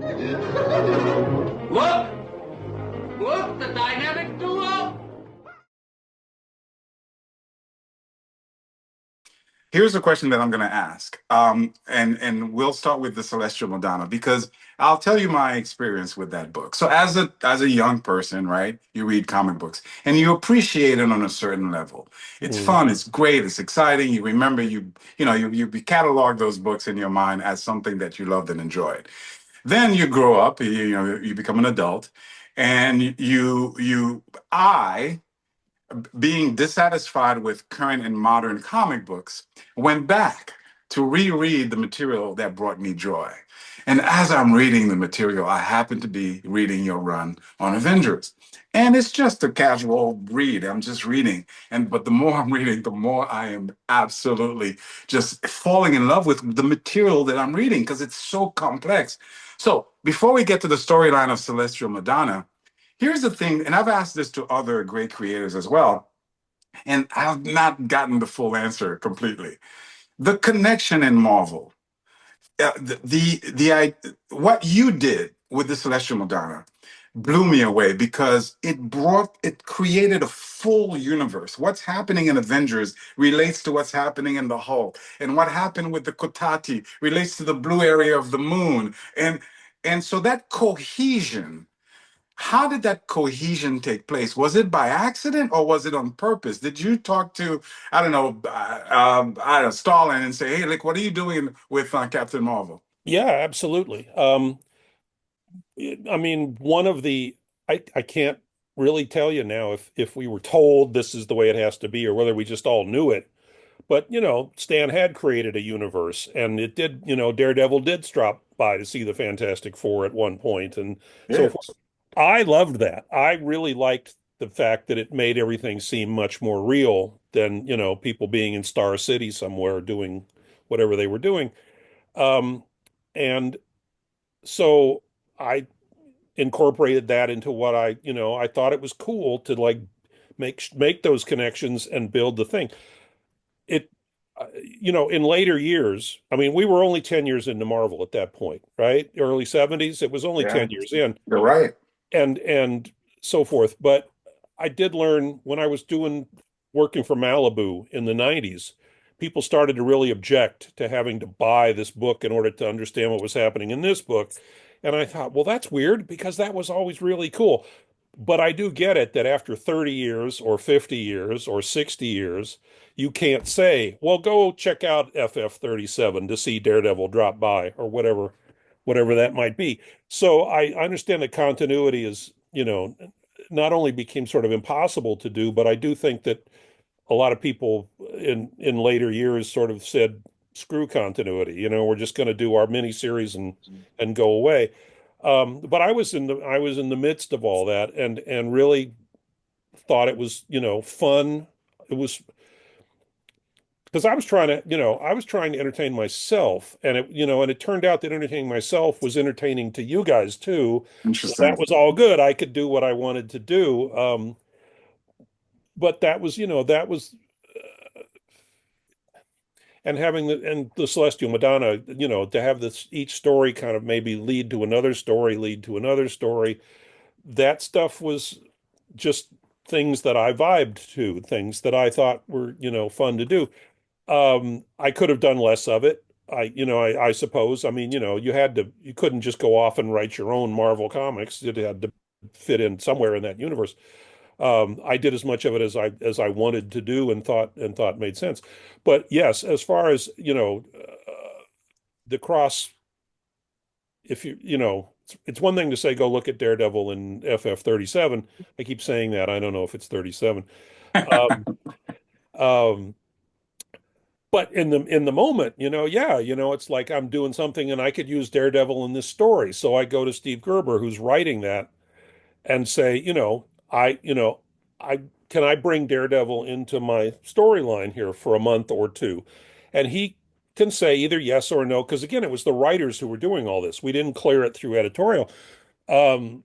Look! Look, the dynamic duo! Here's a question that I'm going to ask, and we'll start with the Celestial Madonna because I'll tell you my experience with that book. So, as a young person, right, you read comic books and you appreciate it on a certain level. It's Mm. fun, it's great, it's exciting. You remember you catalog those books in your mind as something that you loved and enjoyed. Then you grow up, you become an adult, and I being dissatisfied with current and modern comic books, went back to reread the material that brought me joy. And as I'm reading the material, I happen to be reading your run on Avengers. And it's just a casual read. I'm just reading. But the more I'm reading, the more I am absolutely just falling in love with the material that I'm reading because it's so complex. So before we get to the storyline of Celestial Madonna, here's the thing, and I've asked this to other great creators as well, and I've not gotten the full answer completely. The connection in Marvel, what you did with the Celestial Madonna blew me away because it created a full universe. What's happening in Avengers relates to what's happening in the Hulk, and what happened with the Kotati relates to the blue area of the moon, and so that cohesion, how did that cohesion take place? Was it by accident or was it on purpose? Did you talk to, I don't know, Stalin and say, hey, like, what are you doing with Captain Marvel? Yeah, absolutely. I mean, one of the I can't really tell you now if we were told this is the way it has to be or whether we just all knew it. But, Stan had created a universe and it did, Daredevil did drop by to see the Fantastic Four at one point and so Yeah, forth. I loved that. I really liked the fact that it made everything seem much more real than, people being in Star City somewhere doing whatever they were doing. Um, and so I incorporated that into what I thought it was cool to like make those connections and build the thing. It, in later years, I mean, we were only 10 years into Marvel at that point, right? Early 70s, it was only yeah, 10 years in you're right. and so forth. But I did learn when I was working for Malibu in the 90s, people started to really object to having to buy this book in order to understand what was happening in this book. And I thought, well, that's weird because that was always really cool. But I do get it that after 30 years or 50 years or 60 years, you can't say, well, go check out FF37 to see Daredevil drop by or whatever that might be. So I understand that continuity is, not only became sort of impossible to do, but I do think that a lot of people in later years sort of said, screw continuity, we're just going to do our miniseries and go away. But I was in the midst of all that and really thought it was, fun. It was because I was trying to entertain myself and it turned out that entertaining myself was entertaining to you guys too. So that Interesting. was all good. I could do what I wanted to do. But that was and having the Celestial Madonna, to have this each story kind of maybe lead to another story. That stuff was just things that I vibed to, things that I thought were, fun to do. I could have done less of it. I suppose. I mean, you couldn't just go off and write your own Marvel comics. It had to fit in somewhere in that universe. I did as much of it as I wanted to do and thought made sense. But yes, as far as, the cross, if it's one thing to say, go look at Daredevil in FF37. I keep saying that. I don't know if it's 37. Um, um, But in the moment, yeah, it's like I'm doing something and I could use Daredevil in this story. So I go to Steve Gerber, who's writing that, and say, I can I bring Daredevil into my storyline here for a month or two? And he can say either yes or no, because again, it was the writers who were doing all this. We didn't clear it through editorial. Um,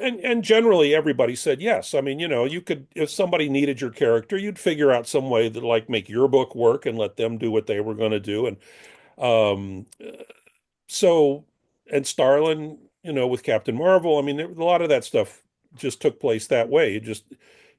and generally everybody said yes. I mean, you could, if somebody needed your character, you'd figure out some way to like make your book work and let them do what they were going to do. And so and Starlin, with Captain Marvel. I mean, a lot of that stuff just took place that way. It just,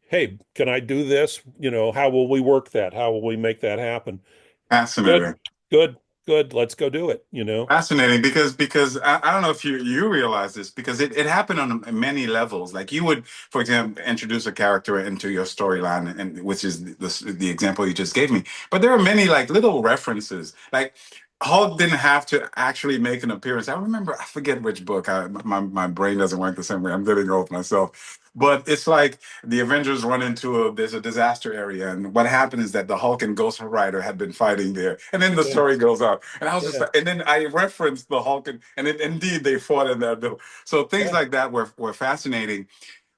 hey, can I do this? How will we work that? How will we make that happen? Good, Fascinating. good, good. Let's go do it. Fascinating because I don't know if you realize this because it happened on many levels. Like you would, for example, introduce a character into your storyline, and which is the example you just gave me. But there are many like little references. Like Hulk didn't have to actually make an appearance. I remember I forget which book. My brain doesn't work the same way. I'm getting old myself. But it's like the Avengers run into there's a disaster area, and what happened is that the Hulk and Ghost Rider had been fighting there, and then the Yeah, story goes on, and I was just yeah, like, and then I referenced the Hulk, and indeed they fought in that bill. So things yeah. like that were fascinating.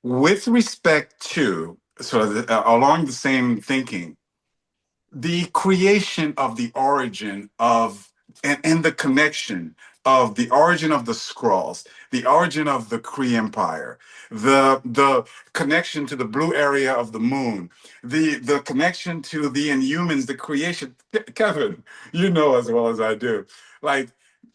With respect to along the same thinking, the creation of the origin of and the connection of the origin of the Skrulls, the origin of the Kree Empire, the connection to the blue area of the moon, the connection to the Inhumans, the creation. Kevin, you know as well as I do, like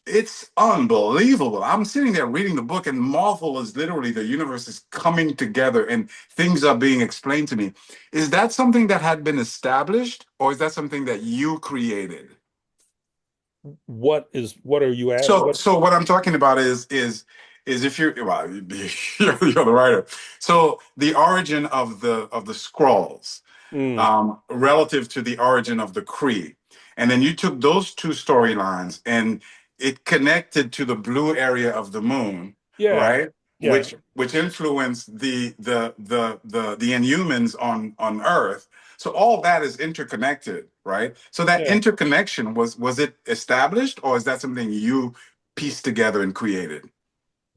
it's unbelievable. I'm sitting there reading the book, and Marvel is literally the universe is coming together, and things are being explained to me. Is that something that had been established, or is that something that you created? What are you at? So what I'm talking about is if you're well, you're the writer. So the origin of the scrolls, Mm, relative to the origin of the Kree. And then you took those two storylines and it connected to the blue area of the moon, yeah, right? yeah, Which influenced the Inhumans on Earth. So all that is interconnected, right? So that yeah. interconnection was it established, or is that something you pieced together and created?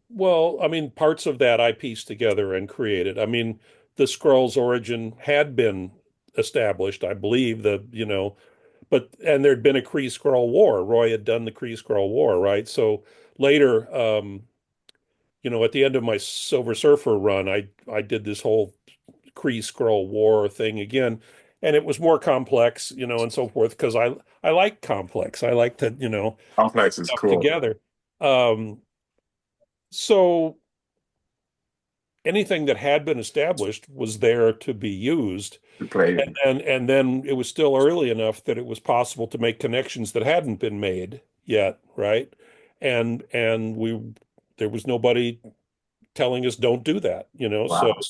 Well, I mean, parts of that I pieced together and created. I mean, the Scroll's origin had been established, I believe, and there'd been a Kree Skrull War. Roy had done the Kree Skrull War, right? So later, at the end of my Silver Surfer run, I did this whole Kree Skrull War thing again, and it was more complex, and so forth, because I like complex. I like to, Complex is stuff cool. together. Um, so anything that had been established was there to be used. To play. And then it was still early enough that it was possible to make connections that hadn't been made yet, right? And there was nobody telling us don't do that. So Wow.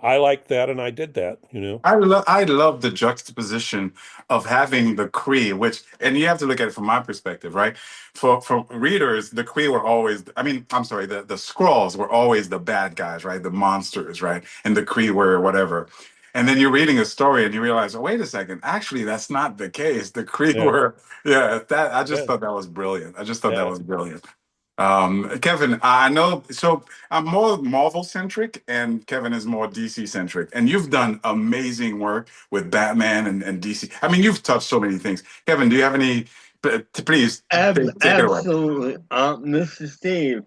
I liked that and I did that. I love the juxtaposition of having the Kree, which and you have to look at it from my perspective, right? For readers, the Kree were always I mean, I'm sorry, the Skrulls were always the bad guys, right? The monsters, right? And the Kree were whatever. And then you're reading a story and you realize, oh, wait a second, actually that's not the case. The Kree Yeah, were, yeah, that I just yeah, thought that was brilliant. I just thought that yeah. was brilliant. Kevin, I know. So I'm more Marvel centric, and Kevin is more DC centric. And you've done amazing work with Batman and DC. I mean, you've touched so many things. Kevin, do you have any? Please take it away. Absolutely. Mr. Steve,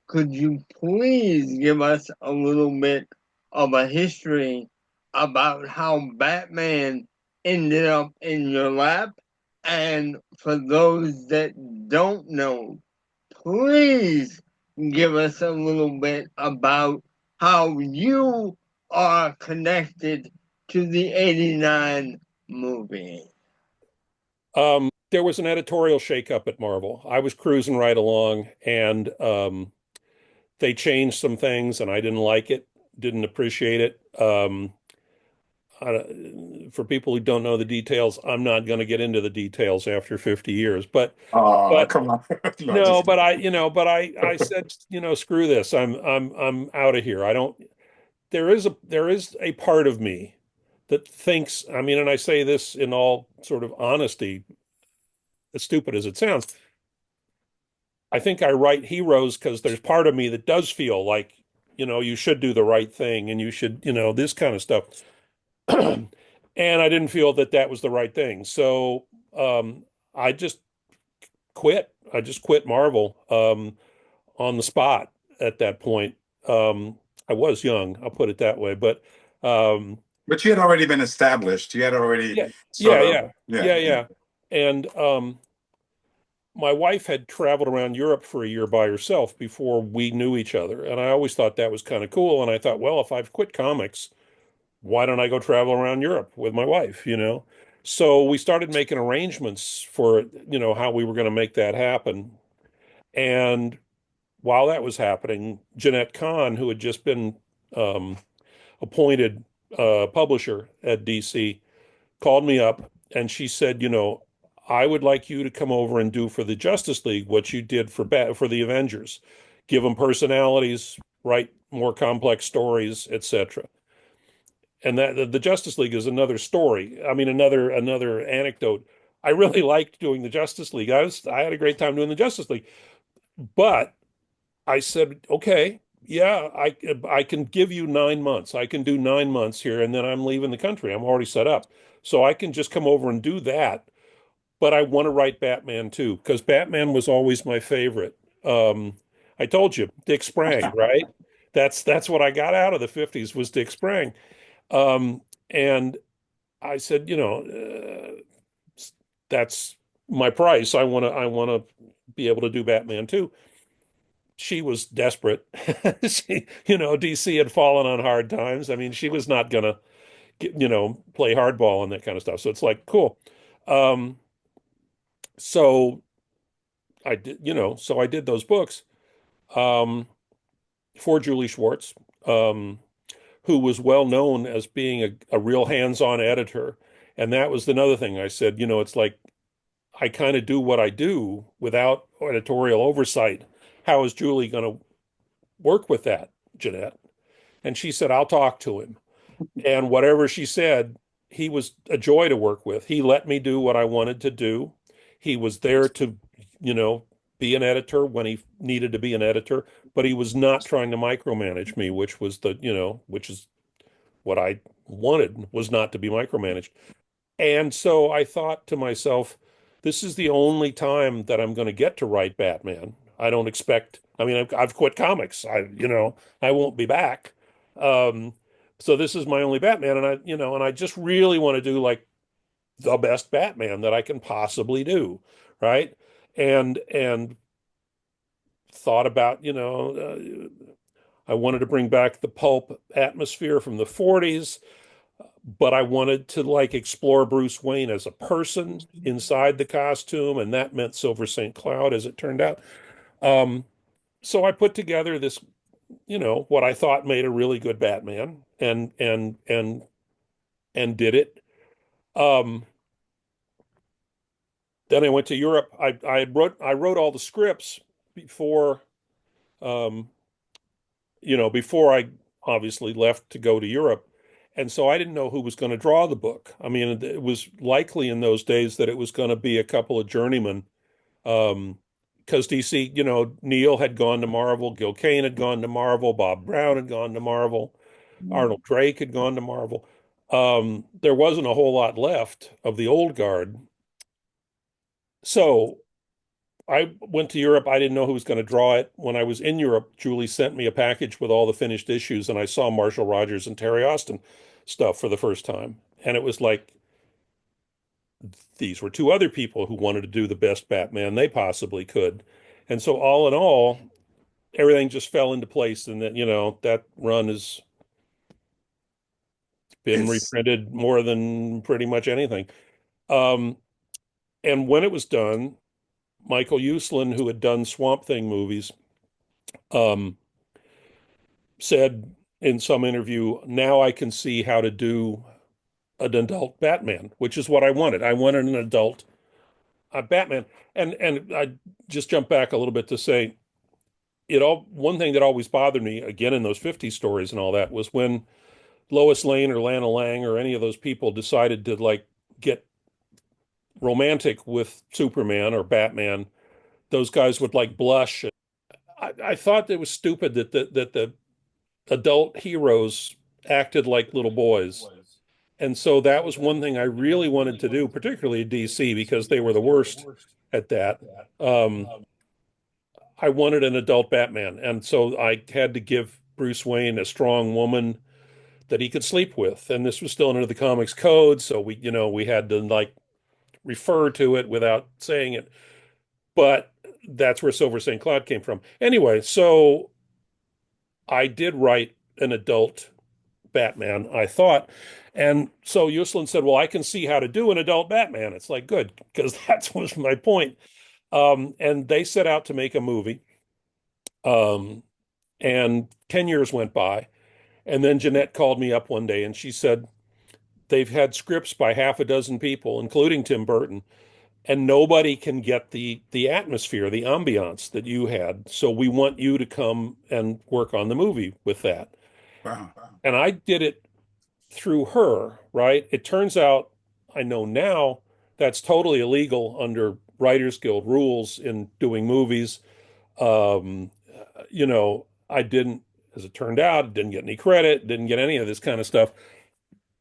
could you please give us a little bit of a history about how Batman ended up in your lap? And for those that don't know, please give us a little bit about how you are connected to the 89 movie. There was an editorial shakeup at Marvel. I was cruising right along, and they changed some things, and I didn't like it, didn't appreciate it. For people who don't know the details, I'm not going to get into the details after 50 years. Oh, But come on. No, no, just but I said, screw this. I'm out of here. I don't. There is a part of me that thinks. I mean, and I say this in all sort of honesty, as stupid as it sounds. I think I write heroes because there's part of me that does feel like, you should do the right thing and you should, this kind of stuff. And I didn't feel that that was the right thing. So I just quit. I just quit Marvel on the spot at that point. I was young, I'll put it that way. But um, but you had already been established. You had already yeah, sort yeah, of yeah, yeah, yeah, yeah. yeah. And my wife had traveled around Europe for a year by herself before we knew each other. And I always thought that was kind of cool. And I thought, well, if I've quit comics, why don't I go travel around Europe with my wife, you know? So we started making arrangements for, how we were going to make that happen. And while that was happening, Jeanette Kahn, who had just been um, appointed publisher at DC, called me up and she said, I would like you to come over and do for the Justice League what you did for the Avengers. Give them personalities, write more complex stories, etc. And that the Justice League is another story. I mean, another anecdote. I really liked doing the Justice League. I had a great time doing the Justice League. But I said, okay, yeah, I can give you 9 months. I can do 9 months here, and then I'm leaving the country. I'm already set up. So I can just come over and do that. But I want to write Batman too, because Batman was always my favorite. I told you, Dick Sprang, right? That's what I got out of the 50s was Dick Sprang. And I said, that's my price. I want to be able to do Batman too. She was desperate. DC had fallen on hard times. I mean, she was not gonna play hardball and that kind of stuff. So it's like, cool. Um, so so I did those books um, for Julie Schwartz, um, who was well known as being a real hands-on editor. And that was another thing I said, it's like I kind of do what I do without editorial oversight. How is Julie going to work with that, Jeanette? And she said, I'll talk to him. And whatever she said, he was a joy to work with. He let me do what I wanted to do. He was there to, you know, be an editor when he needed to be an editor, but he was not trying to micromanage me, which was which is what I wanted, was not to be micromanaged. And so I thought to myself, this is the only time that I'm going to get to write Batman. I don't expect, I mean, I've quit comics. I won't be back. Um, so this is my only Batman. And I just really want to do like the best Batman that I can possibly do. Right. And thought about, I wanted to bring back the pulp atmosphere from the 40s, but I wanted to like explore Bruce Wayne as a person inside the costume, and that meant Silver St. Cloud, as it turned out. Um, so I put together this, what I thought made a really good Batman, and did it. Um, then I went to Europe. I wrote all the scripts before, um, before I obviously left to go to Europe. And so I didn't know who was going to draw the book. I mean, it was likely in those days that it was going to be a couple of journeymen. Because DC, Neil had gone to Marvel, Gil Kane had gone to Marvel, Bob Brown had gone to Marvel, Arnold Drake had gone to Marvel. There wasn't a whole lot left of the old guard. So I went to Europe. I didn't know who was going to draw it. When I was in Europe, Julie sent me a package with all the finished issues, and I saw Marshall Rogers and Terry Austin stuff for the first time. And it was like these were two other people who wanted to do the best Batman they possibly could. And so all in all, everything just fell into place. And that, that run has been It's reprinted more than pretty much anything. Um, and when it was done, Michael Uslan, who had done Swamp Thing movies, um, said in some interview, now I can see how to do an adult Batman, which is what I wanted. I wanted an adult Batman. And I just jump back a little bit to say one thing that always bothered me again in those 50 stories and all that was when Lois Lane or Lana Lang or any of those people decided to like get romantic with Superman or Batman, those guys would like blush. I thought it was stupid that the adult heroes acted like little boys. And so that was one thing I really wanted to do, particularly at DC, because they were the worst at that. Um, I wanted an adult Batman. And so I had to give Bruce Wayne a strong woman that he could sleep with. And this was still under the comics code. So we had to like refer to it without saying it. but that's where Silver St. Cloud came from. Anyway, so I did write an adult Batman, I thought. And so Uslan said, well, I can see how to do an adult Batman. It's like, good, because that was my point. And they set out to make a movie. Um, and 10 years went by. And then Jeanette called me up one day and she said, they've had scripts by half a dozen people, including Tim Burton, and nobody can get the atmosphere, the ambiance that you had. So we want you to come and work on the movie with that. Wow. And I did it through her, right? It turns out, I know now, that's totally illegal under Writers Guild rules in doing movies. I didn't, as it turned out, didn't get any credit, didn't get any of this kind of stuff.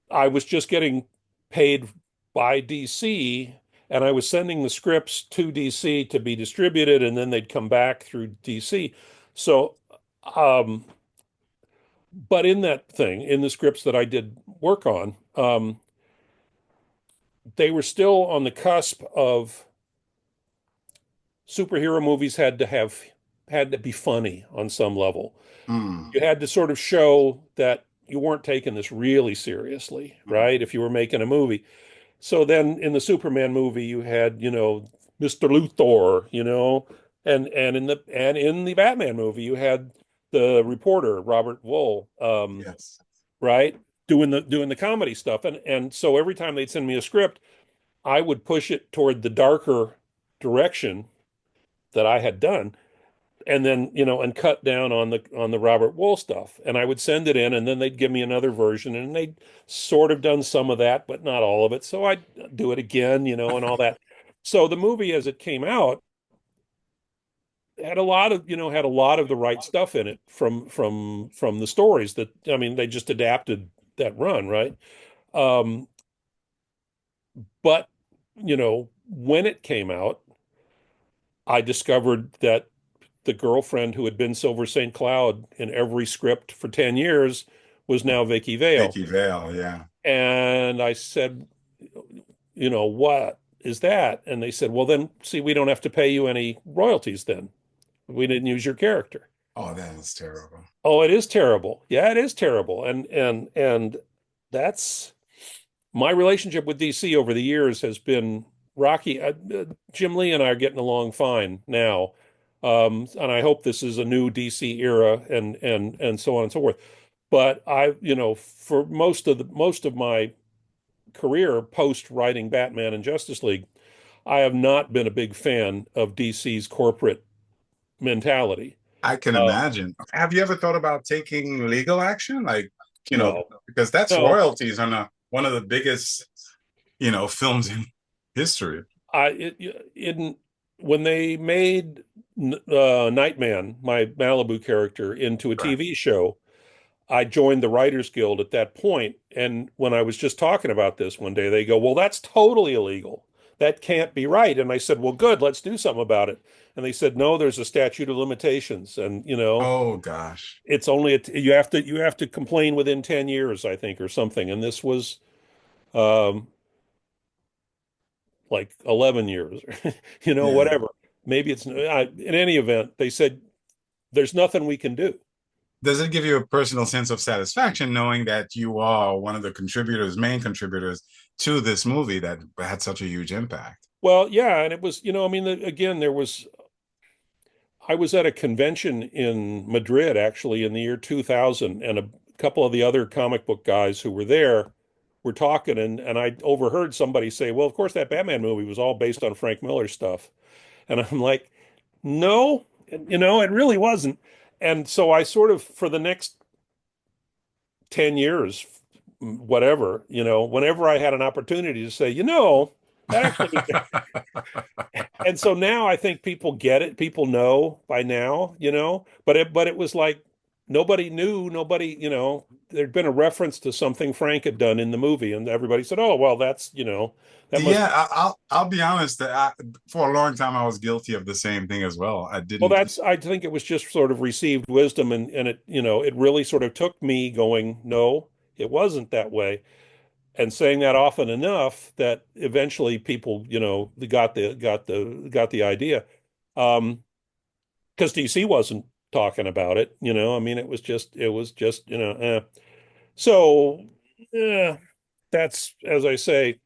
I was just getting paid by DC, and I was sending the scripts to DC to be distributed, and then they'd come back through DC. So, um, but in that thing, in the scripts that I did work on, they were still on the cusp of superhero movies had to be funny on some level. Mm. You had to sort of show that you weren't taking this really seriously, right? If you were making a movie. So then in the Superman movie, you had, Mr. Luthor, and in the Batman movie, you had the reporter, Robert Wool, Yes. right? Doing the comedy stuff. And so every time they'd send me a script, I would push it toward the darker direction that I had done, and then and cut down on the Robert Wool stuff. And I would send it in, and then they'd give me another version, and they'd sort of done some of that, but not all of it. So I'd do it again, and all that. So the movie, as it came out, had a lot of the right stuff in it from the stories that, I mean, they just adapted that run, right? Um, but when it came out, I discovered that the girlfriend who had been Silver St. Cloud in every script for 10 years was now Vicky Vale. Vicky Vale, yeah. And I said, what is that? And they said, well, then, see, we don't have to pay you any royalties then. We didn't use your character. Oh, that is terrible. Oh, it is terrible. Yeah, it is terrible. And that's my relationship with DC over the years has been rocky. Jim Lee and I are getting along fine now. And I hope this is a new DC era and so on and so forth. But for most of my career post writing Batman and Justice League, I have not been a big fan of DC's corporate mentality. I can Uh, imagine. Have you ever thought about taking legal action? Like, no, because that's no, royalties on one of the biggest, films in history. when they made Nightman, my Malibu character, into a Right. TV show, I joined the Writers Guild at that point. And when I was just talking about this one day, they go, well, that's totally illegal. That can't be right. And I said, well, good, let's do something about it. And they said, no, there's a statute of limitations. And, Oh gosh. it's only, you have to complain within 10 years, I think, or something. And this was, um, like 11 years, Yeah. whatever. Maybe in any event, they said, there's nothing we can do. Does it give you a personal sense of satisfaction knowing that you are one of the main contributors to this movie that had such a huge impact? Well, yeah. And it was, I mean, again, I was at a convention in Madrid actually in the year 2000, and a couple of the other comic book guys who were there were talking, and I overheard somebody say, well, of course, that Batman movie was all based on Frank Miller stuff. And I'm like, no, it really wasn't. And so I sort of, for the next 10 years, whatever, whenever I had an opportunity to say, that actually, and so now I think people get it. People know by now, but it was like nobody, there'd been a reference to something Frank had done in the movie, and everybody said, oh, well, that must Yeah, be, I'll be honest. For a long time, I was guilty of the same thing as well. I well, didn't. I think it was just sort of received wisdom, and it really sort of took me going, no, it wasn't that way. And saying that often enough that eventually people, they got the idea. Because DC wasn't talking about it, you know. I mean, it was just, So, yeah, that's, as I say,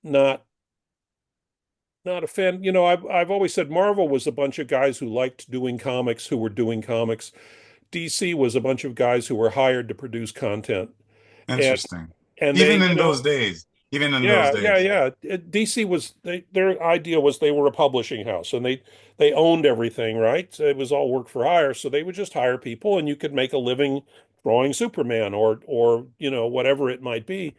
not not a fan. You know, I've always said Marvel was a bunch of guys who liked doing comics, who were doing comics. DC was a bunch of guys who were hired to produce content. And Interesting. and they, Even in those days, even in those yeah, yeah, days. yeah. DC was their idea was they were a publishing house and they owned everything, right? So it was all work for hire. So they would just hire people and you could make a living drawing Superman or whatever it might be.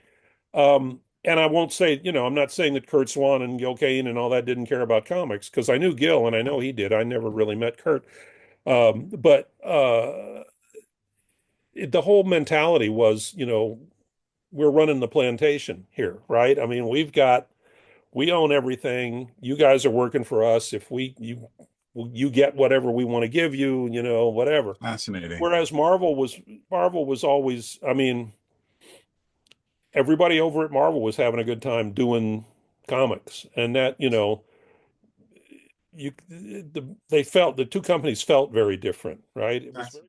And I won't say, I'm not saying that Kurt Swan and Gil Kane and all that didn't care about comics because I knew Gil and I know he did. I never really met Kurt. But the whole mentality was, we're running the plantation here, right? I mean, we own everything. You guys are working for us. If you get whatever we want to give you, whatever. Fascinating. Whereas Marvel was always, I mean, everybody over at Marvel was having a good time doing comics, and that, they felt the two companies felt very different, right? It was very